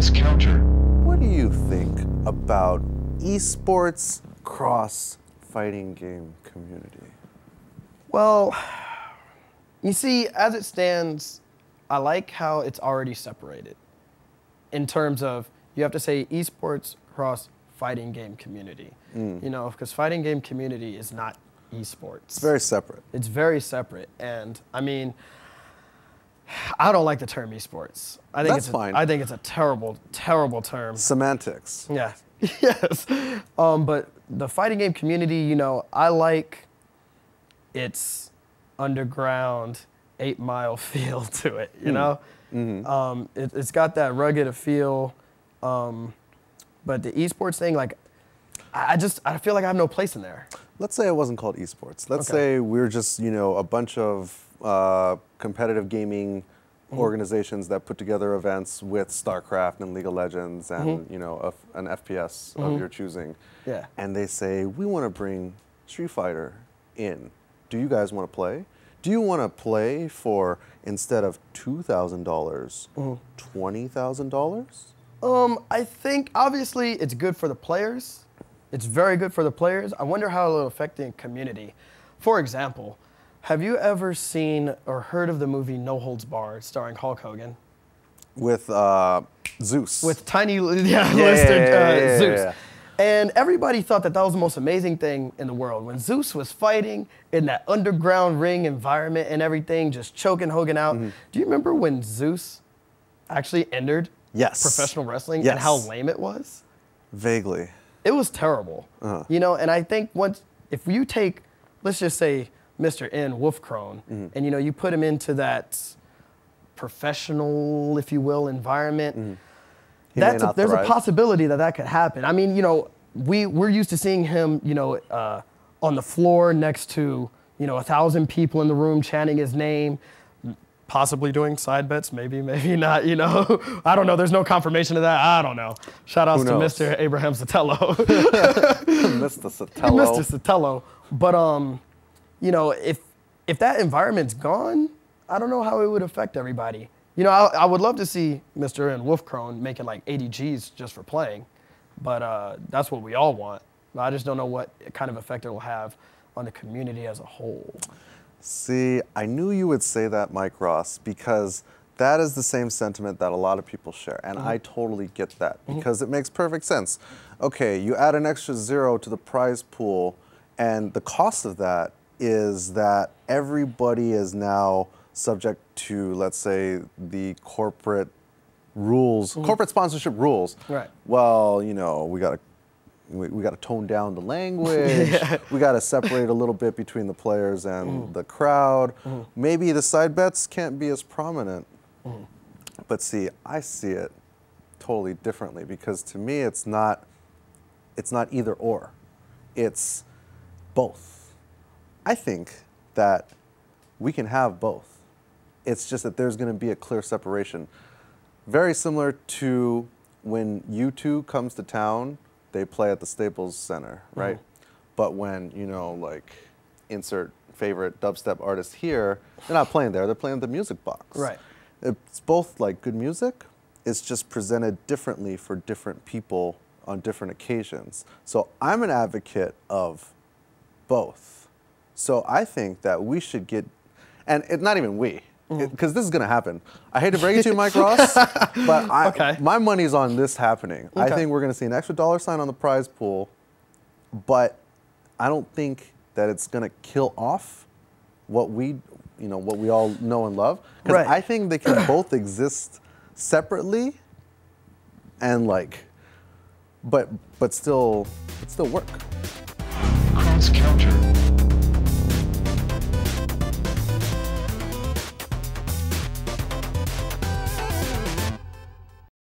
Cross Counter. What do you think about eSports cross fighting game community? Well, you see, as it stands, I like how it's already separated in terms of you have to say eSports cross fighting game community. You know, because fighting game community is not eSports. It's very separate. It's very separate. And I mean, I don't like the term eSports. That's fine. I think it's a terrible, terrible term. Semantics. Yeah. Yes. But the fighting game community, you know, I like its underground 8-mile feel to it, you know? It's got that rugged feel. But the esports thing, like, I feel like I have no place in there. Let's say it wasn't called esports. Let's say we're just, you know, a bunch of competitive gaming organizations that put together events with Starcraft and League of Legends and, you know, an FPS of your choosing. Yeah. And they say, we want to bring Street Fighter in. Do you guys want to play? Do you want to play for, instead of $2,000, $20,000? I think obviously it's good for the players. It's very good for the players. I wonder how it'll affect the community. For example, have you ever seen or heard of the movie No Holds Barred starring Hulk Hogan? With Zeus. With tiny, Zeus. Yeah. And everybody thought that that was the most amazing thing in the world. When Zeus was fighting in that underground ring environment and everything, just choking Hogan out. Do you remember when Zeus actually entered professional wrestling and how lame it was? Vaguely. It was terrible. You know, and I think if you take, let's just say, Mr. N. Wolfkrone, and you know, you put him into that professional, if you will, environment, there's a possibility that that could happen. I mean, you know, we're used to seeing him, you know, on the floor next to, you know, 1,000 people in the room chanting his name, possibly doing side bets, maybe not, you know. I don't know. There's no confirmation of that. I don't know. Shout outs to Mr. Abraham Sotelo. Mr. Sotelo. Mr. Sotelo. But, you know, if that environment's gone, I don't know how it would affect everybody. You know, I would love to see Mr. N. Wolfkrone making like 80 G's just for playing, but that's what we all want. I just don't know what kind of effect it will have on the community as a whole. See, I knew you would say that, Mike Ross, because that is the same sentiment that a lot of people share, and I totally get that, because it makes perfect sense. Okay, you add an extra 0 to the prize pool, and the cost of that is that everybody is now subject to, let's say, the corporate rules, corporate sponsorship rules. Right. Well, you know, we got to tone down the language. We got to separate a little bit between the players and the crowd. Maybe the side bets can't be as prominent. But see, I see it totally differently, because to me it's not either or. It's both. I think that we can have both. It's just that there's going to be a clear separation. Very similar to when U2 comes to town, they play at the Staples Center, right? But when, you know, like, insert favorite dubstep artist here, they're not playing there, they're playing at the Music Box. Right. It's both like good music, it's just presented differently for different people on different occasions. So I'm an advocate of both. So I think that we should get, and not even we, because this is going to happen. I hate to break it to you, Mike Ross, but my money's on this happening. I think we're going to see an extra $sign on the prize pool, but I don't think that it's going to kill off what we all know and love. Because I think they can both exist separately, and like, but still work. Cross Counter.